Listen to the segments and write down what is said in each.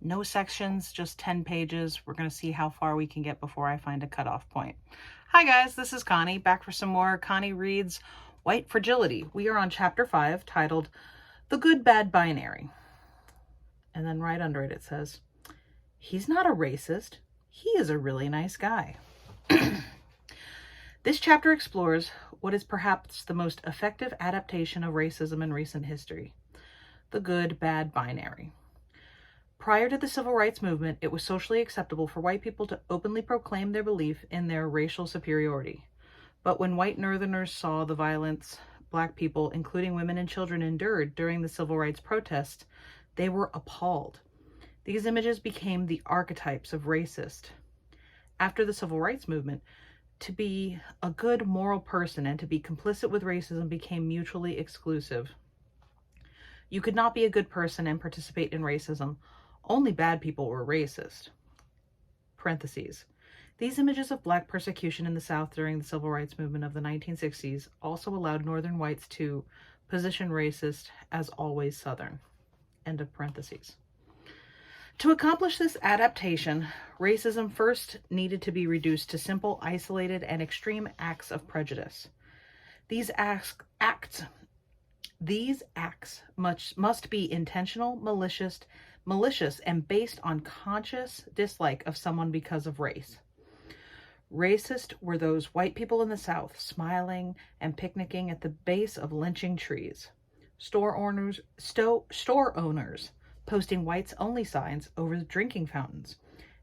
No sections, just 10 pages. We're going to see how far we can get before I find a cutoff point. Hi guys, this is Connie, back for some more Connie Reads White Fragility. We are on chapter 5, titled The Good Bad Binary. And then right under it, it says, he's not a racist. He is a really nice guy. This chapter explores what is perhaps the most effective adaptation of racism in recent history, the good-bad binary. Prior to the Civil Rights Movement, it was socially acceptable for white people to openly proclaim their belief in their racial superiority. But when white Northerners saw the violence Black people, including women and children, endured during the Civil Rights protests, they were appalled. These images became the archetypes of racist. After the Civil Rights Movement, to be a good moral person and to be complicit with racism became mutually exclusive. You could not be a good person and participate in racism. Only bad people were racist. Parentheses. These images of Black persecution in the South during the Civil Rights Movement of the 1960s also allowed Northern whites to position racist as always Southern. End of parentheses. To accomplish this adaptation, racism first needed to be reduced to simple, isolated, and extreme acts of prejudice. These acts must be intentional, malicious, and based on conscious dislike of someone because of race. Racist were those white people in the South smiling and picnicking at the base of lynching trees. Store owners posting whites-only signs over the drinking fountains,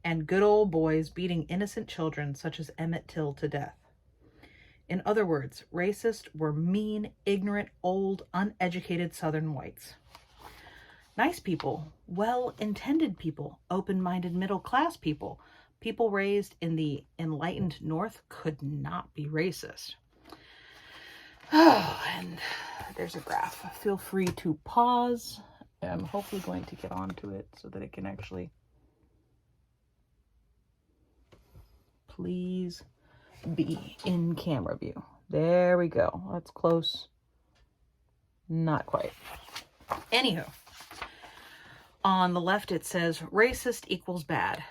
and good old boys beating innocent children such as Emmett Till to death. In other words, racists were mean, ignorant, old, uneducated Southern whites. Nice people, well-intended people, open-minded middle-class people, people raised in the enlightened North could not be racist. Oh, and there's a graph. Feel free to pause. I'm hopefully going to get onto it so that it can actually, please be in camera view. There we go. That's close. Not quite. Anywho, on the left it says racist equals bad,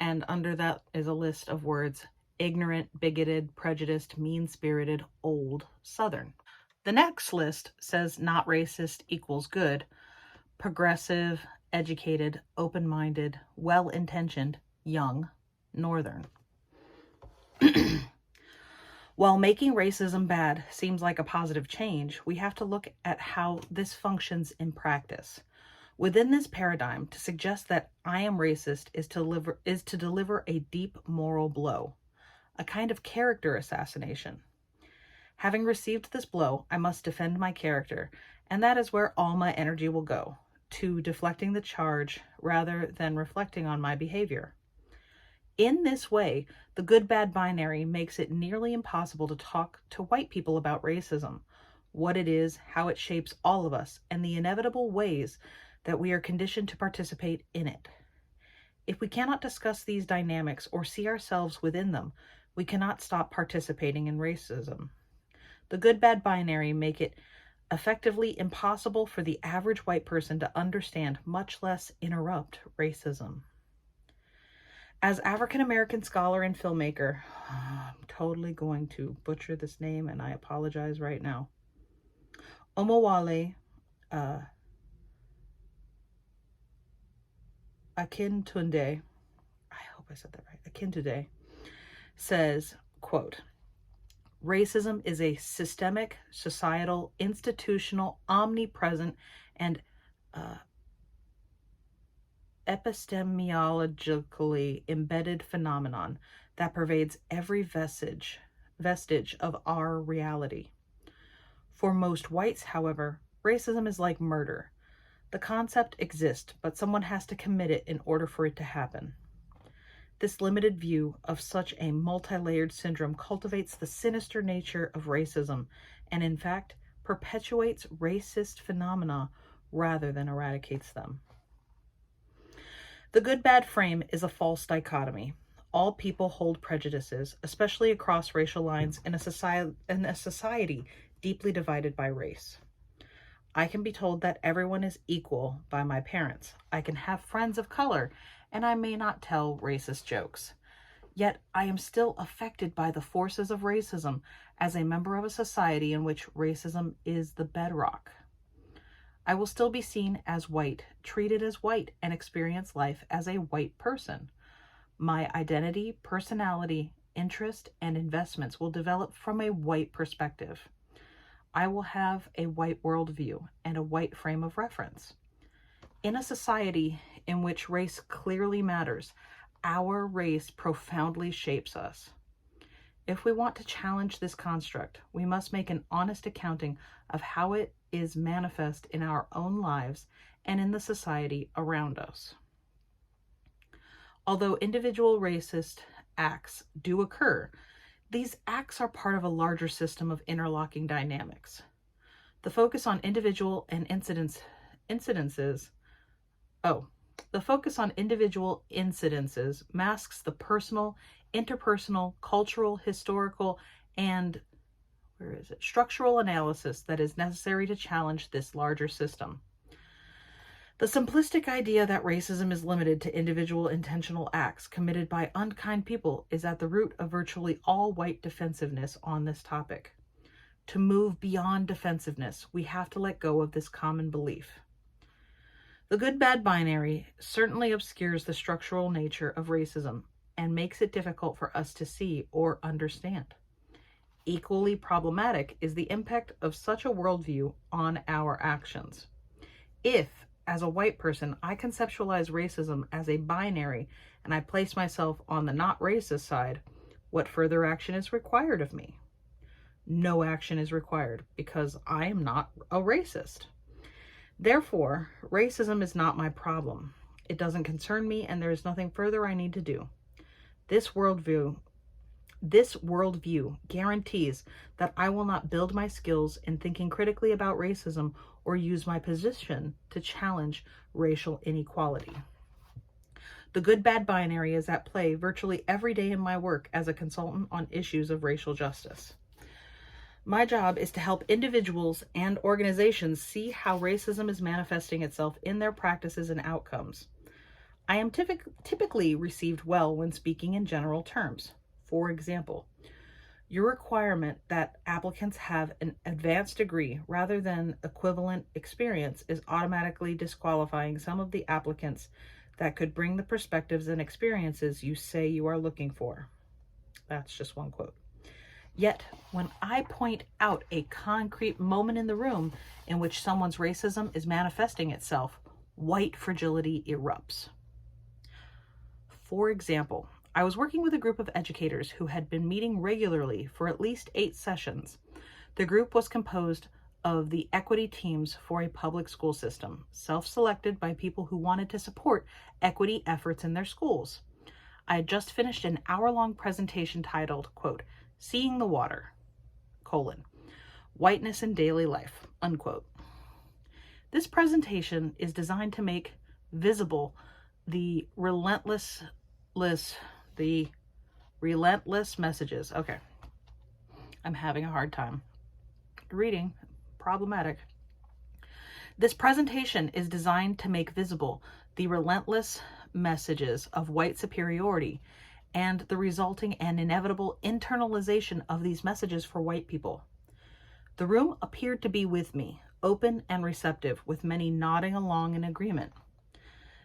and under that is a list of words: ignorant, bigoted, prejudiced, mean-spirited, old, Southern. The next list says not racist equals good: progressive, educated, open-minded, well-intentioned, young, Northern. While making racism bad seems like a positive change, we have to look at how this functions in practice. Within this paradigm, to suggest that I am racist is to deliver a deep moral blow, a kind of character assassination. Having received this blow, I must defend my character, and that is where all my energy will go, to deflecting the charge rather than reflecting on my behavior. In this way, the good-bad binary makes it nearly impossible to talk to white people about racism, what it is, how it shapes all of us, and the inevitable ways that we are conditioned to participate in it. If we cannot discuss these dynamics or see ourselves within them, we cannot stop participating in racism. The good-bad binary make it effectively impossible for the average white person to understand, much less interrupt, racism. As African-American scholar and filmmaker, I'm totally going to butcher this name and I apologize right now. Omowale Akintunde, I hope I said that right, Akintunde, says, quote, racism is a systemic, societal, institutional, omnipresent, and epistemologically embedded phenomenon that pervades every vestige of our reality. For most whites, however, racism is like murder. The concept exists, but someone has to commit it in order for it to happen. This limited view of such a multi-layered syndrome cultivates the sinister nature of racism and, in fact, perpetuates racist phenomena rather than eradicates them. The good-bad frame is a false dichotomy. All people hold prejudices, especially across racial lines in a society deeply divided by race. I can be told that everyone is equal by my parents. I can have friends of color, and I may not tell racist jokes. Yet I am still affected by the forces of racism as a member of a society in which racism is the bedrock. I will still be seen as white, treated as white, and experience life as a white person. My identity, personality, interest, and investments will develop from a white perspective. I will have a white worldview and a white frame of reference. In a society in which race clearly matters, our race profoundly shapes us. If we want to challenge this construct, we must make an honest accounting of how it is manifest in our own lives and in the society around us. Although individual racist acts do occur, these acts are part of a larger system of interlocking dynamics. The focus on individual incidences masks the personal, interpersonal, cultural, historical, and structural analysis that is necessary to challenge this larger system. The simplistic idea that racism is limited to individual intentional acts committed by unkind people is at the root of virtually all white defensiveness on this topic. To move beyond defensiveness, we have to let go of this common belief. The good-bad binary certainly obscures the structural nature of racism and makes it difficult for us to see or understand. Equally problematic is the impact of such a worldview on our actions. If, as a white person, I conceptualize racism as a binary and I place myself on the not racist side, what further action is required of me? No action is required because I am not a racist. Therefore, racism is not my problem. It doesn't concern me, and there is nothing further I need to do. This worldview guarantees that I will not build my skills in thinking critically about racism or use my position to challenge racial inequality. The good-bad binary is at play virtually every day in my work as a consultant on issues of racial justice. My job is to help individuals and organizations see how racism is manifesting itself in their practices and outcomes. I am typically received well when speaking in general terms. For example, your requirement that applicants have an advanced degree rather than equivalent experience is automatically disqualifying some of the applicants that could bring the perspectives and experiences you say you are looking for. That's just one quote. Yet, when I point out a concrete moment in the room in which someone's racism is manifesting itself, white fragility erupts. For example, I was working with a group of educators who had been meeting regularly for at least 8 sessions. The group was composed of the equity teams for a public school system, self-selected by people who wanted to support equity efforts in their schools. I had just finished an hour-long presentation titled, quote, "Seeing the Water, Whiteness in Daily Life," unquote. This presentation is designed to make visible the relentless messages. Okay. I'm having a hard time reading. Problematic. This presentation is designed to make visible the relentless messages of white superiority and the resulting and inevitable internalization of these messages for white people. The room appeared to be with me, open and receptive, with many nodding along in agreement.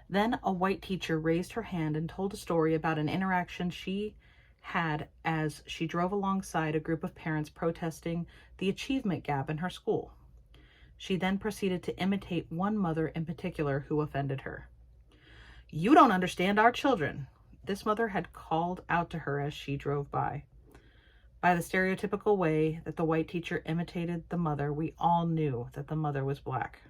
Then a white teacher raised her hand and told a story about an interaction she had as she drove alongside a group of parents protesting the achievement gap in her school. She then proceeded to imitate one mother in particular who offended her. "You don't understand our children," this mother had called out to her as she drove by. By the stereotypical way that the white teacher imitated the mother, we all knew that the mother was Black.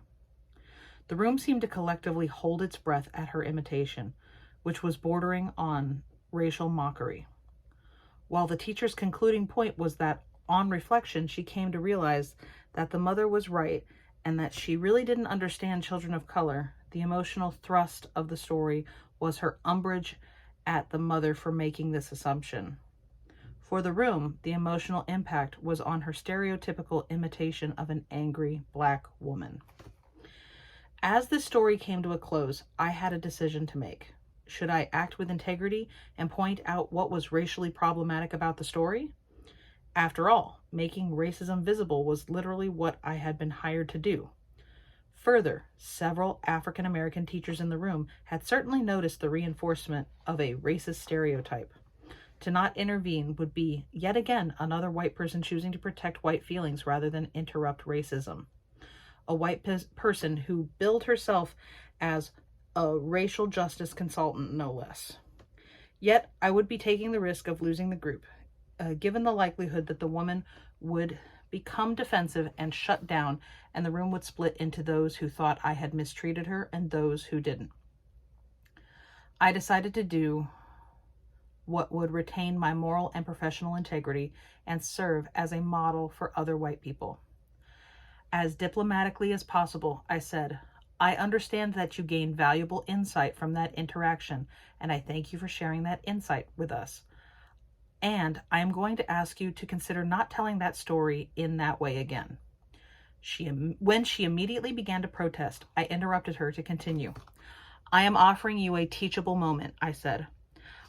The room seemed to collectively hold its breath at her imitation, which was bordering on racial mockery. While the teacher's concluding point was that, on reflection, she came to realize that the mother was right and that she really didn't understand children of color, the emotional thrust of the story was her umbrage at the mother for making this assumption. For the room, the emotional impact was on her stereotypical imitation of an angry Black woman. As this story came to a close, I had a decision to make. Should I act with integrity and point out what was racially problematic about the story? After all, making racism visible was literally what I had been hired to do. Further, several African American teachers in the room had certainly noticed the reinforcement of a racist stereotype. To not intervene would be, yet again, another white person choosing to protect white feelings rather than interrupt racism. A white person who billed herself as a racial justice consultant, no less. Yet, I would be taking the risk of losing the group, given the likelihood that the woman would become defensive and shut down, and the room would split into those who thought I had mistreated her and those who didn't. I decided to do what would retain my moral and professional integrity and serve as a model for other white people. As diplomatically as possible, I said, I understand that you gained valuable insight from that interaction, and I thank you for sharing that insight with us. And I am going to ask you to consider not telling that story in that way again. When she immediately began to protest, I interrupted her to continue. I am offering you a teachable moment, I said.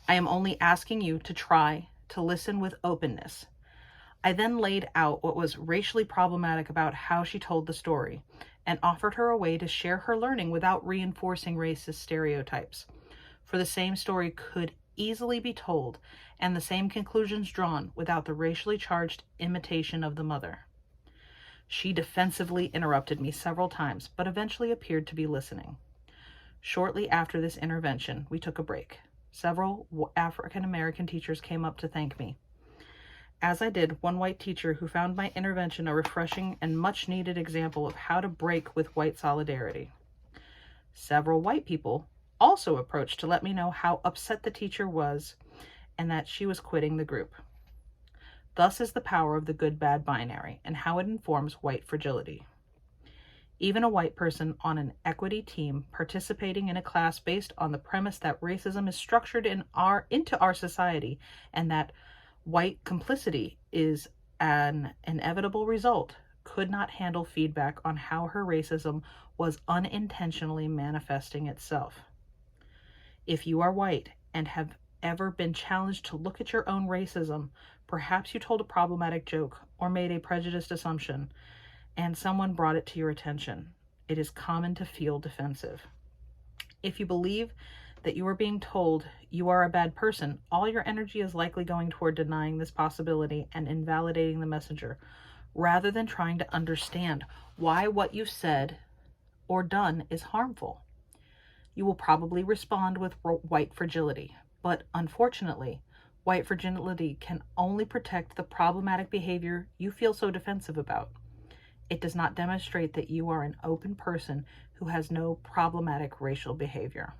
I am only asking you to try to listen with openness. I then laid out what was racially problematic about how she told the story and offered her a way to share her learning without reinforcing racist stereotypes. For the same story could easily be told and the same conclusions drawn without the racially charged imitation of the mother. She defensively interrupted me several times, but eventually appeared to be listening. Shortly after this intervention, we took a break. Several African American teachers came up to thank me. As I did, one white teacher who found my intervention a refreshing and much needed example of how to break with white solidarity. Several white people also approached to let me know how upset the teacher was and that she was quitting the group. Thus is the power of the good-bad binary and how it informs white fragility. Even a white person on an equity team participating in a class based on the premise that racism is structured into our society and that white complicity is an inevitable result could not handle feedback on how her racism was unintentionally manifesting itself. If you are white and have ever been challenged to look at your own racism, perhaps you told a problematic joke or made a prejudiced assumption, and someone brought it to your attention. It is common to feel defensive. If you believe that you are being told you are a bad person, all your energy is likely going toward denying this possibility and invalidating the messenger, rather than trying to understand why what you said or done is harmful. You will probably respond with white fragility, but unfortunately, white fragility can only protect the problematic behavior you feel so defensive about. It does not demonstrate that you are an open person who has no problematic racial behavior.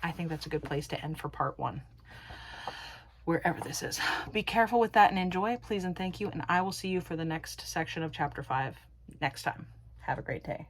I think that's a good place to end for part 1, wherever this is. Be careful with that and enjoy. Please and thank you. And I will see you for the next section of chapter 5 next time. Have a great day.